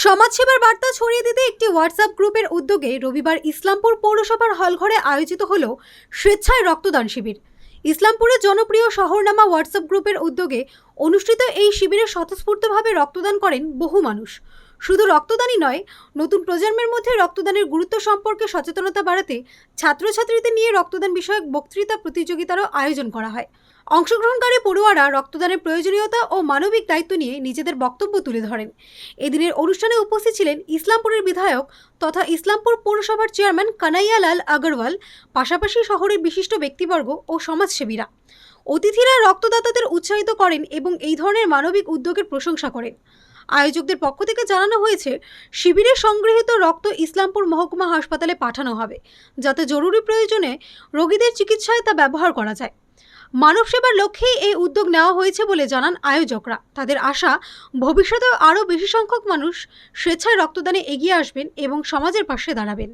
সমাজসেবার বার্তা ছড়িয়ে দিতে একটি হোয়াটসঅ্যাপ গ্রুপের উদ্যোগে রবিবার ইসলামপুর পৌরসভার হলঘরে আয়োজিত হল স্বেচ্ছায় রক্তদান শিবির। ইসলামপুরের জনপ্রিয় শহরনামা হোয়াটসঅ্যাপ গ্রুপের উদ্যোগে অনুষ্ঠিত এই শিবিরে স্বতঃস্ফূর্তভাবে রক্তদান করেন বহু মানুষ। শুধু রক্তদানই নয়, নতুন প্রজন্মের মধ্যে রক্তদানের গুরুত্ব সম্পর্কে সচেতনতা বাড়াতে ছাত্রছাত্রীদের নিয়ে রক্তদান বিষয়ক বক্তৃতা প্রতিযোগিতারও আয়োজন করা হয়। অংশগ্রহণকারী পড়ুয়ারা রক্তদানের প্রয়োজনীয়তা ও মানবিক দায়িত্ব নিয়ে নিজেদের বক্তব্য তুলে ধরেন। এদিনের অনুষ্ঠানে উপস্থিত ছিলেন ইসলামপুরের বিধায়ক তথা ইসলামপুর পৌরসভার চেয়ারম্যান কানাইয়ালাল আগরওয়াল, পাশাপাশি শহরের বিশিষ্ট ব্যক্তিবর্গ ও সমাজসেবীরা। অতিথিরা রক্তদাতাদের উৎসাহিত করেন এবং এই ধরনের মানবিক উদ্যোগের প্রশংসা করেন। আয়োজকদের পক্ষ থেকে জানানো হয়েছে, শিবিরে সংগৃহীত রক্ত ইসলামপুর মহকুমা হাসপাতালে পাঠানো হবে, যাতে জরুরি প্রয়োজনে রোগীদের চিকিৎসায় তা ব্যবহার করা যায়। মানব সেবার লক্ষ্যেই এই উদ্যোগ নেওয়া হয়েছে বলে জানান আয়োজকরা। তাদের আশা, ভবিষ্যতে আরও বেশি সংখ্যক মানুষ স্বেচ্ছায় রক্তদানে এগিয়ে আসবেন এবং সমাজের পাশে দাঁড়াবেন।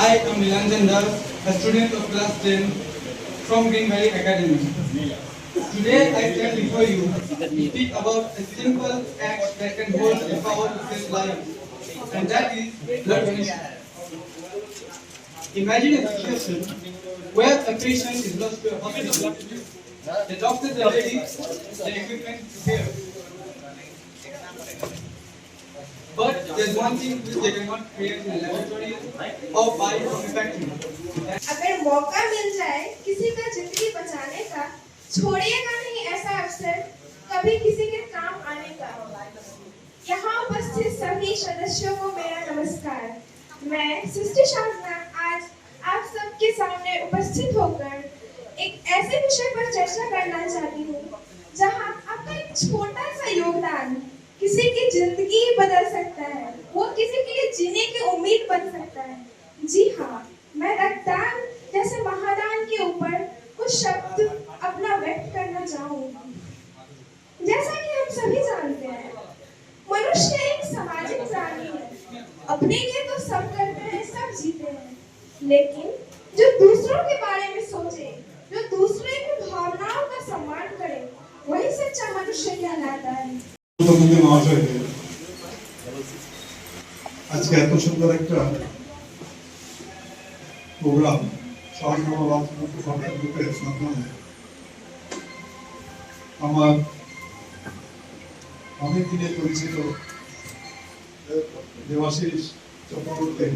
I am Nilanjan Dar, a student of class 10 from Green Valley Academy. Today I stand before you to speak about a simple act that can hold the power to save lives, and that is blood donation. Imagine a situation where a patient is lost to a hospital. The doctors are ready, the equipment prepared. But there's one thing which they cannot create in a laboratory or buy from a factory. अगर मौका मिल जाए किसी का जिंदगी बचाने का, छोड़िएगा नहीं ऐसा अवसर कभी किसी के काम आने का। यहाँ उपस्थित सभी सदस्यों को मेरा नमस्कार। मैं सृष्टि शाहना आज आप सबके सामने उपस्थित होकर एक ऐसे विषय पर चर्चा करना चाहती हूँ जहाँ आपका एक छोटा सा योगदान किसी की जिंदगी बदल सकता है, वो किसी के लिए जीने की उम्मीद बन सकता है। जी हाँ, मैं रक्तदान जैसे महादान के ऊपर कुछ शब्द अपना व्यक्त करना चाहूंगी। जैसा कि हम सभी जानते हैं, मनुष्य एक सामाजिक प्राणी है। अपने लिए तो सब करते हैं, सब जीते हैं, लेकिन जो दूसरों के बारे में सोचे, जो दूसरे की भावनाओं का सम्मान करे, वही सच्चा मनुष्य कहलाता है। আজকে এত সুন্দর একটা প্রোগ্রাম মাধ্যমে আমার অনেক দিনের পরিচিত দেবাশিস চক্রবর্তী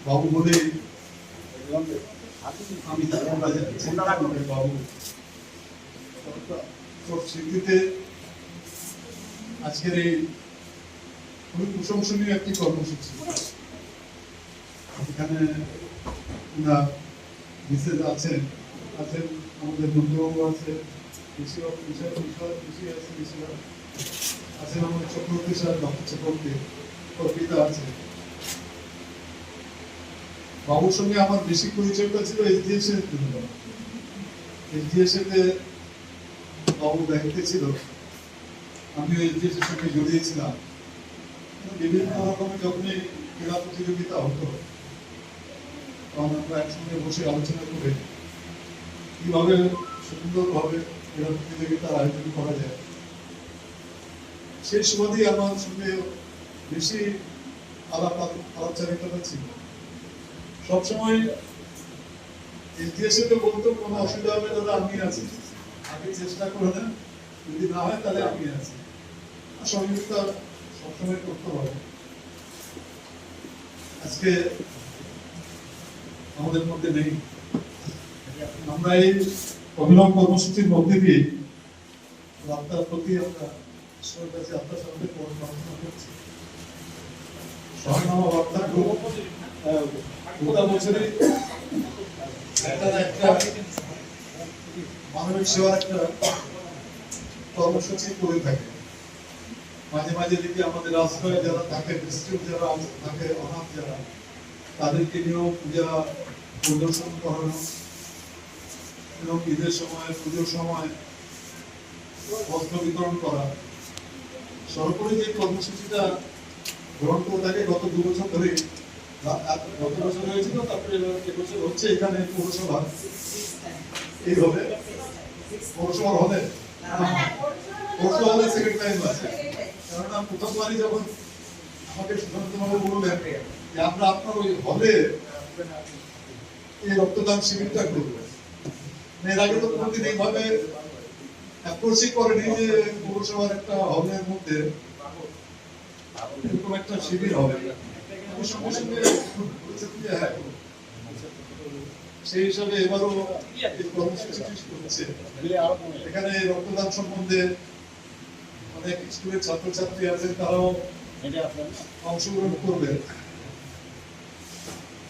বাবু বলে আমি বাবু তোর স্মৃতিতে আজকের এই খুবই প্রশংসনীয় একটি কর্মসূচি। এখানে মিসেস আছেন আমাদের বন্ধুবাবু আছে, আছেন আমাদের চক্রবর্তী স্যার, ডক্টর চক্রবর্তী, পিতা আছে। বাবুর সঙ্গে আমার বেশি পরিচয়টা ছিল এসডিএসএতে বাবু দায়িত্বে ছিল, আমিও এসডিএসের সঙ্গে জড়িয়েছিলাম। বিভিন্ন রকমের যখনই ক্রীড়া প্রতিযোগিতা হতো তখন আমরা একসঙ্গে বসে আলোচনা করে কিভাবে সুন্দরভাবে ক্রীড়া প্রতিযোগিতার আয়োজন করা যায়। সেই সুবাদেই আমার সঙ্গে বেশি আলাপচারিতা ছিল। সবসময় এসডিএসএতে বলতো কোনো অসুবিধা হবে দাদা, আমি আছি, আগে চেষ্টা করে দেন, যদি না হয় তাহলে আমি আছি। সহযোগিতা সবসময় করতে হবে। আজকে আমাদের মধ্যে নেই। আমরা এই অভিনব কর্মসূচির মধ্যে দিয়ে আপনার প্রতি আমরা ঈশ্বরের কাছে আপনার সামনে প্রার্থনা করছি। শহরনামা বার্তা গ্রুপ গোটা বছরে একটা মানবিক সেবার একটা কর্মসূচি করে থাকে। মাঝে মাঝে দেখি আমাদের আশ্রয়ে যারা থাকে, ডিস্ট্রিক্ট যারা থাকে, অনাথ যারা, তাদেরকে নিয়েও পূজা পরিদর্শন করানো এবং ঈদের সময়, পুজোর সময় বস্ত্র বিতরণ করা। সর্বোপরি যে কর্মসূচিটা গ্রহণ করে থাকে গত 2 বছর ধরে। গত বছর হয়েছিল, তারপরে এবছর হচ্ছে এখানে পৌরসভা এইভাবে পৌরসভার হলে পৌরসভা হলে সেকেন্ড টাইম আছে। কারণ প্রথমবারই যখন আমাকে সুশান্তবাবু বললেন যে আমরা আপনার ওই হলে এই রক্তদান শিবিরটা করবো, এর আগে তো কোনোদিন এইভাবে অ্যাপ্রোচই করেনি যে পৌরসভার একটা হলের মধ্যে এরকম একটা শিবির হবে। আমি সঙ্গে সঙ্গে বলেছেন যে হ্যাঁ, সেই হিসাবে এবারও এই কর্মসূচি হচ্ছে। এখানে রক্তদান সম্বন্ধে অনেক স্কুলের ছাত্রছাত্রী আছেন, তারাও অংশগ্রহণ করবেন।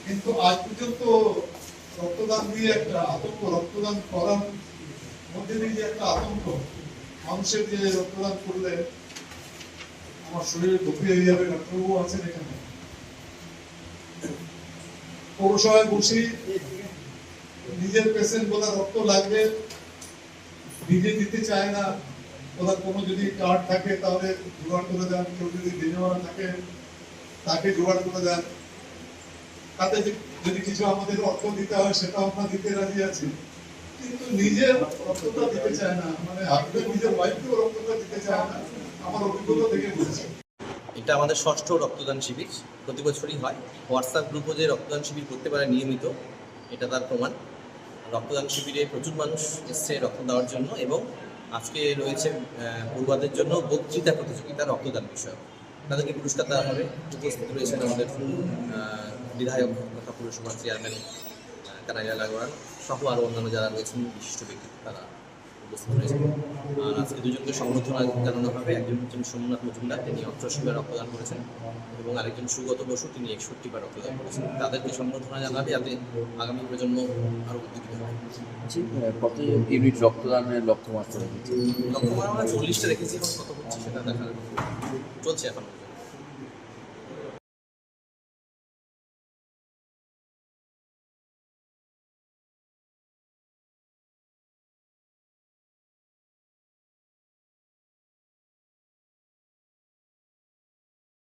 কিন্তু আজ পর্যন্ত রক্তদান দিয়ে একটা আতঙ্ক, রক্তদান করার মধ্যে দিয়ে যে একটা আতঙ্ক, মানুষের যে রক্তদান করলে আমার শরীরে ক্ষতি হয়ে যাবে, ডাক্তারবাবু আছেন এখানে। পৌরসভায় বসি নিজের পেশেন্ট বলে রক্ত লাগবে, নিজে দিতে চায় না, ওনার কোনো যদি কার্ড থাকে তাহলে জোগাড় করে দেন, কেউ যদি দিনেওয়ালা থাকে তাকে জোগাড় করে দেন, তাতে যদি কিছু আমাদের অর্থ দিতে হয় সেটা আমরা দিতে রাজি আছি। কিন্তু নিজের রক্তটা দিতে চায় না, মানে হাজবেন্ড নিজের ওয়াইফকেও রক্তটা দিতে চায় না, আমার অভিজ্ঞতা থেকে বলছি। এটা আমাদের ষষ্ঠ রক্তদান শিবির, প্রতি বছরই হয়। হোয়াটসঅ্যাপ গ্রুপও যে রক্তদান শিবির করতে পারে নিয়মিত, এটা তার প্রমাণ। রক্তদান শিবিরে প্রচুর মানুষ এসছে রক্ত দেওয়ার জন্য, এবং আজকে রয়েছে পড়ুয়াদের জন্য বক্তৃতা প্রতিযোগিতা রক্তদান বিষয়ক, তাদেরকে পুরস্কার দেওয়া হবে। উপস্থিত রয়েছেন আমাদের বিধায়ক তথা পুরসভার চেয়ারম্যান কানাইয়া লাগোয়ান সহ আরও অন্যান্য যারা রয়েছেন বিশিষ্ট ব্যক্তি, তারা উপস্থিত রয়েছেন। আর আজকে দুজনকে সম্বর্ধনা জানানো হবে। একজন হচ্ছেন সোমনাথ মজুমদার, তিনি 88 বার রক্তদান করেছেন, এবং আরেকজন সুগত বসু, তিনি 61 বার রক্তদান করেছেন। তাদেরকে সম্বর্ধনা জানাবে, যাতে আগামী প্রজন্ম আরও উদ্যোগিত হয়। কত ইউনিট রক্তদানের লক্ষ্যমাত্রা রেখেছে? লক্ষ্যমাত্রা আমরা 40টা রেখেছি, এবং কত হচ্ছে সেটা দেখার চলছে এখন।